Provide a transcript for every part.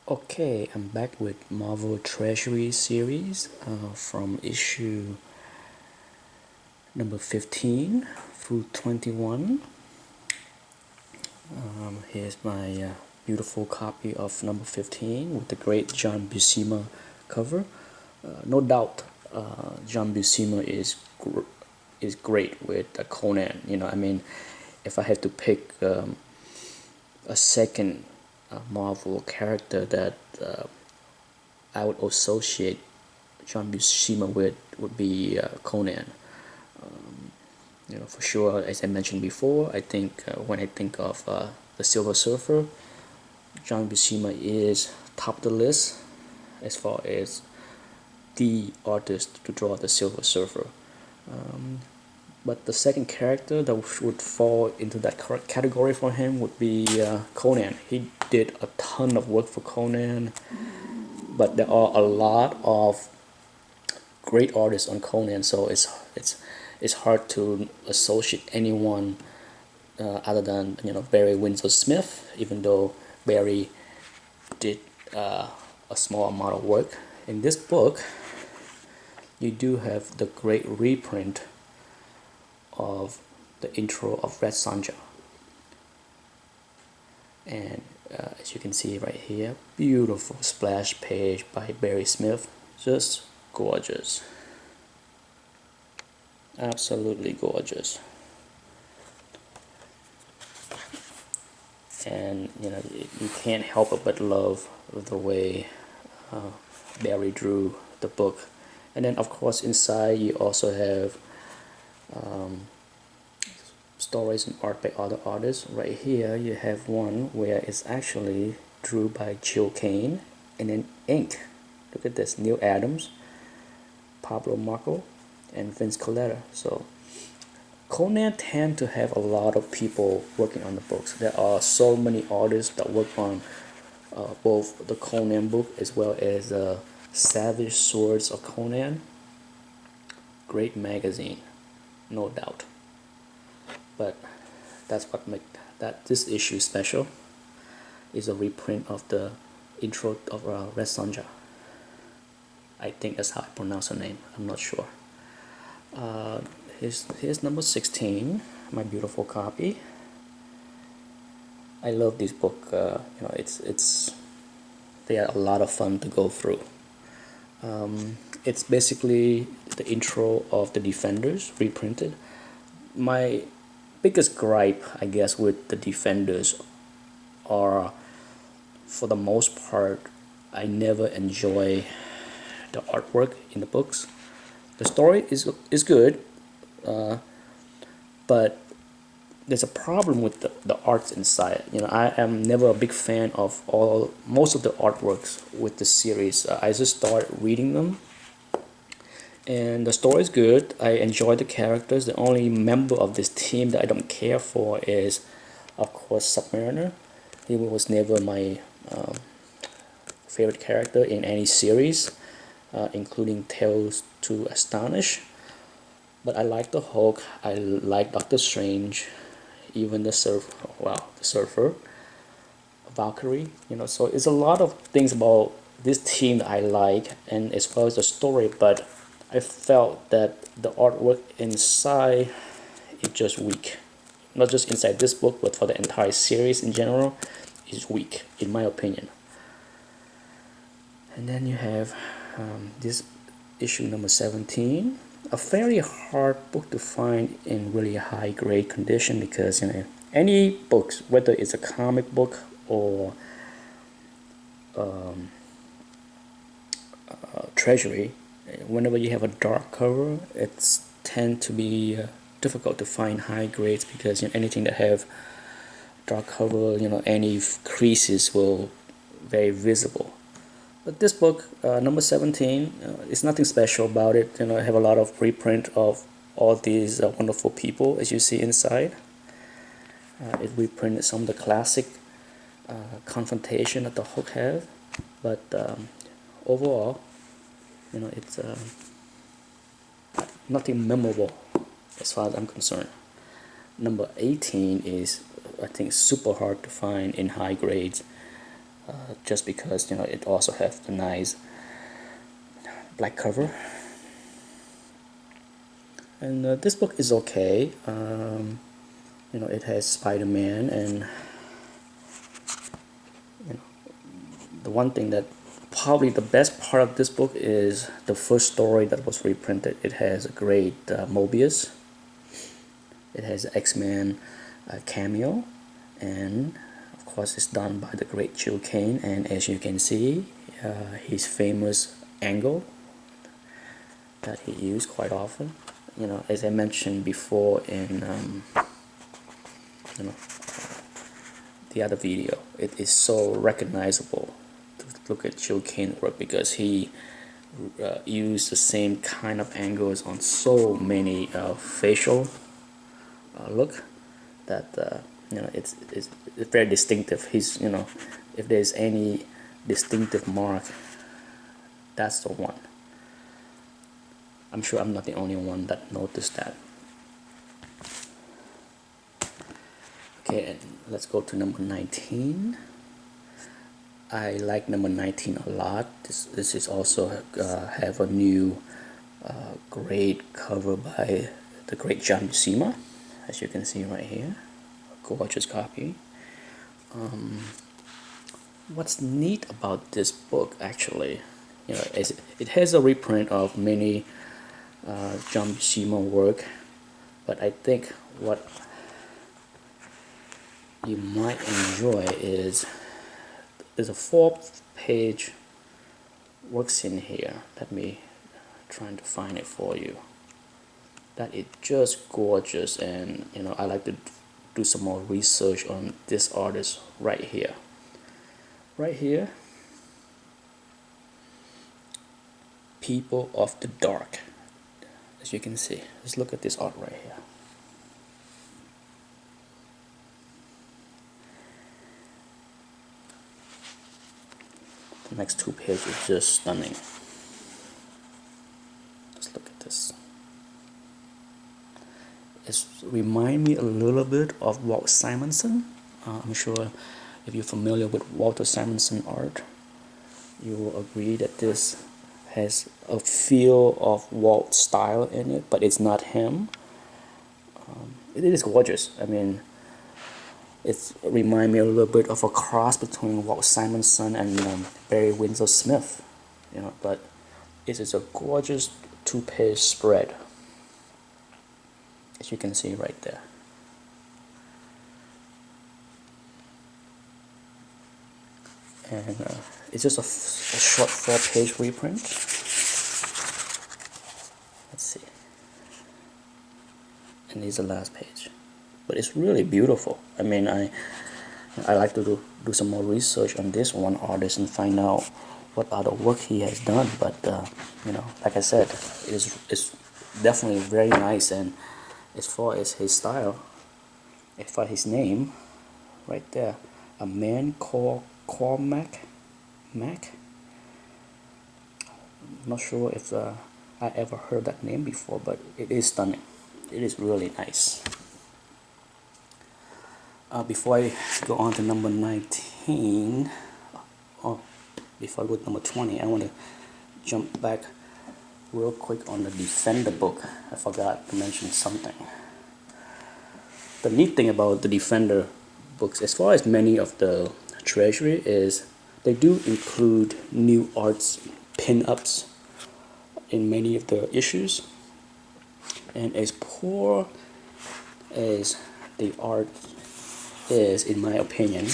Okay, I'm back with Marvel Treasury series from issue number 15 through 21. Here's my beautiful copy of number 15 with the great John Buscema cover. No doubt, John Buscema is great with Conan. If I had to pick a second Marvel character that I would associate John Buscema with would be Conan. For sure, as I mentioned before, I think when I think of the Silver Surfer, John Buscema is top of the list as far as the artist to draw the Silver Surfer. But the second character that would fall into that category for him would be Conan. He did a ton of work for Conan, but there are a lot of great artists on Conan, so it's hard to associate anyone other than Barry Windsor Smith, even though Barry did a small amount of work. In this book, you do have the great reprint of the intro of Red Sonja, and as you can see right here, beautiful splash page by Barry Smith, just gorgeous, absolutely gorgeous. And you can't help but love the way Barry drew the book. And then of course inside you also have stories and art by other artists. Right here you have one where it's actually drew by Jill Kane, and then ink. Look at this, Neil Adams, Pablo Marco, and Vince Coletta. So Conan tend to have a lot of people working on the books. There are so many artists that work on both the Conan book as well as Savage Swords of Conan. Great magazine, no doubt. But that's what makes this issue special. Is a reprint of the intro of Red Sonja. I think that's how I pronounce her name. I'm not sure. Here's number 16, my beautiful copy. I love this book. They are a lot of fun to go through. It's basically the intro of the Defenders reprinted. My biggest gripe, I guess, with the Defenders are, for the most part, I never enjoy the artwork in the books. The story is good, but there's a problem with the arts inside. I am never a big fan of most of the artworks with the series. I just started reading them, and the story is good. I enjoy the characters. The only member of this team that I don't care for is, of course, Submariner. He was never my favorite character in any series, including Tales to Astonish. But I like the Hulk. I like Doctor Strange, even the Surfer, Valkyrie. So it's a lot of things about this team that I like, and as well as the story. But I felt that the artwork inside is just weak. Not just inside this book, but for the entire series in general, is weak, in my opinion. And then you have this issue number 17, a very hard book to find in really high grade condition, because any books, whether it's a comic book or Treasury, whenever you have a dark cover, it's tend to be difficult to find high grades, because anything that have dark cover, any creases will very visible. But this book, number 17, is nothing special about it. I have a lot of reprint of all these wonderful people, as you see inside. It reprinted some of the classic confrontation that the Hulk have, but overall, it's nothing memorable as far as I'm concerned. Number 18 is, I think, super hard to find in high grades. just because it also has a nice black cover. And this book is okay. It has Spider-Man, and the one thing that probably the best part of this book is the first story that was reprinted. It has a great Mobius. It has X-Men cameo, and of course it's done by the great Joe Kane. And as you can see, his famous angle that he used quite often. As I mentioned before in the other video, it is so recognizable to look at Joe Kane's work, because he used the same kind of angles on so many facial look that it's very distinctive. He's if there's any distinctive mark, that's the one. I'm sure I'm not the only one that noticed that. Okay, and let's go to number 19. I like number 19 a lot. This is also have a new great cover by the great John Buscema, as you can see right here. A gorgeous copy. What's neat about this book, actually, is it has a reprint of many John Buscema work, but I think what you might enjoy is there's a 4-page works in here. Let me trying to find it for you. That is just gorgeous, and I like to do some more research on this artist right here. Right here, People of the Dark. As you can see, let's look at this art right here. The next 2 pages is just stunning. Let's look at this. It reminds me a little bit of Walt Simonson. I'm sure if you're familiar with Walter Simonson art, you will agree that this has a feel of Walt style in it, but it's not him. It is gorgeous. I mean, it reminds me a little bit of a cross between Walt Simonson and Barry Windsor Smith, but it is a gorgeous 2-page spread, as you can see right there. And it's just a short 4-page reprint. Let's see. And this is the last page. But it's really beautiful. I mean, I like to do some more research on this one artist and find out what other work he has done. But like I said, it's definitely very nice. And as far as his style, as far as his name, right there, A Man Called Cormac. I'm not sure if I ever heard that name before, but it is stunning. It is really nice. Before I go on to number 19, before I go to number 20, I want to jump back real quick on the Defender book. I forgot to mention something. The neat thing about the Defender books, as far as many of the Treasury, is they do include new arts pin-ups in many of the issues. And as poor as the art is, in my opinion,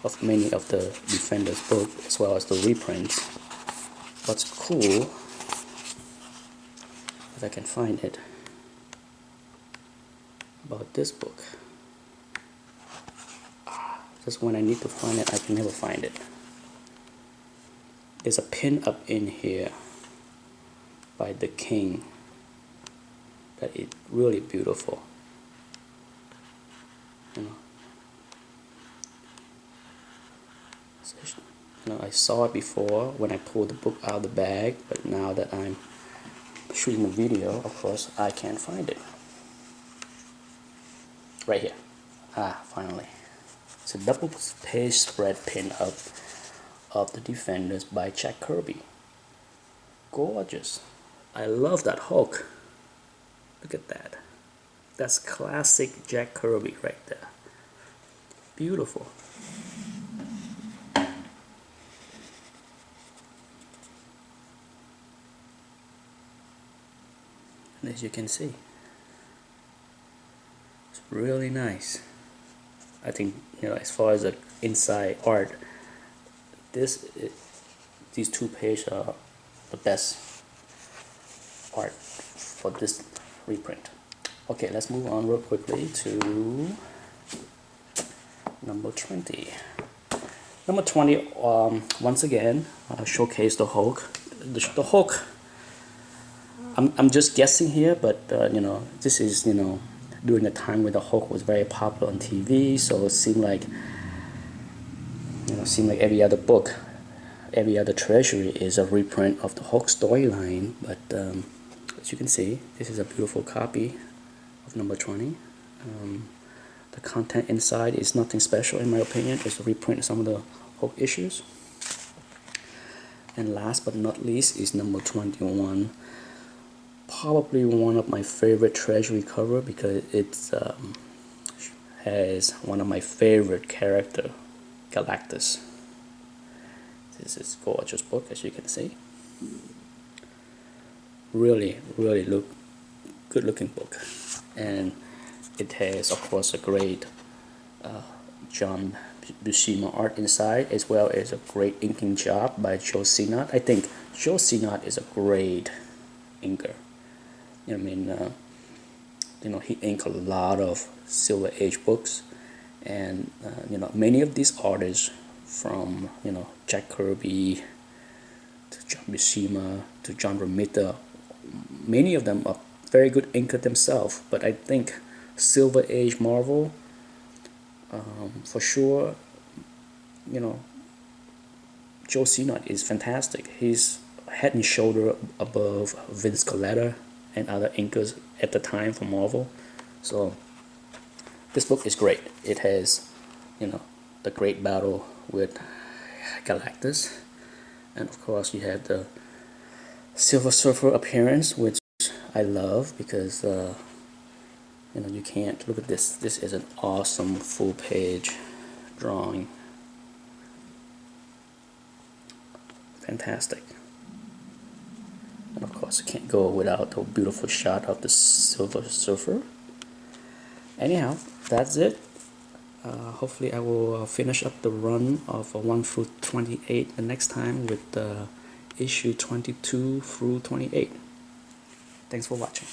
of many of the Defenders book, as well as the reprints, what's cool, if I can find it, about this book, just when I need to find it, I can never find it. There's a pin up in here by the King that is really beautiful. I saw it before when I pulled the book out of the bag, but now that I'm shooting the video, of course, I can't find it. Right here. Finally. It's a double page spread pin-up of the Defenders by Jack Kirby. Gorgeous. I love that Hulk. Look at that. That's classic Jack Kirby right there. Beautiful. And as you can see, it's really nice. I think, as far as the inside art, these 2 pages are the best art for this reprint. Okay, let's move on real quickly to number 20. Number 20, once again, showcase the Hulk. The Hulk, I'm just guessing here, but this is during the time when the Hulk was very popular on TV, so it seemed like every other book, every other Treasury is a reprint of the Hulk storyline. But as you can see, this is a beautiful copy of number 20. The content inside is nothing special in my opinion. It's a reprint of some of the Hulk issues. And last but not least is number 21. Probably one of my favorite Treasury cover because it has one of my favorite character, Galactus. This is a gorgeous book, as you can see. Really good looking book. And it has, of course, a great John Buscema art inside, as well as a great inking job by Joe Sinott. I think Joe Sinott is a great inker. He inked a lot of Silver Age books, and many of these artists, from Jack Kirby to John Buscema to John Romita, many of them are very good inker themselves. But I think Silver Age Marvel, for sure, Joe Sinott is fantastic. He's head and shoulder above Vince Colletta and other inkers at the time for Marvel. So this book is great. It has the great battle with Galactus, and of course you have the Silver Surfer appearance, which I love because you can't look at this. This is an awesome full page drawing. Fantastic. And of course, I can't go without a beautiful shot of the Silver Surfer. Anyhow, that's it. Hopefully I will finish up the run of 1 through 28 the next time with issue 22 through 28. Thanks for watching.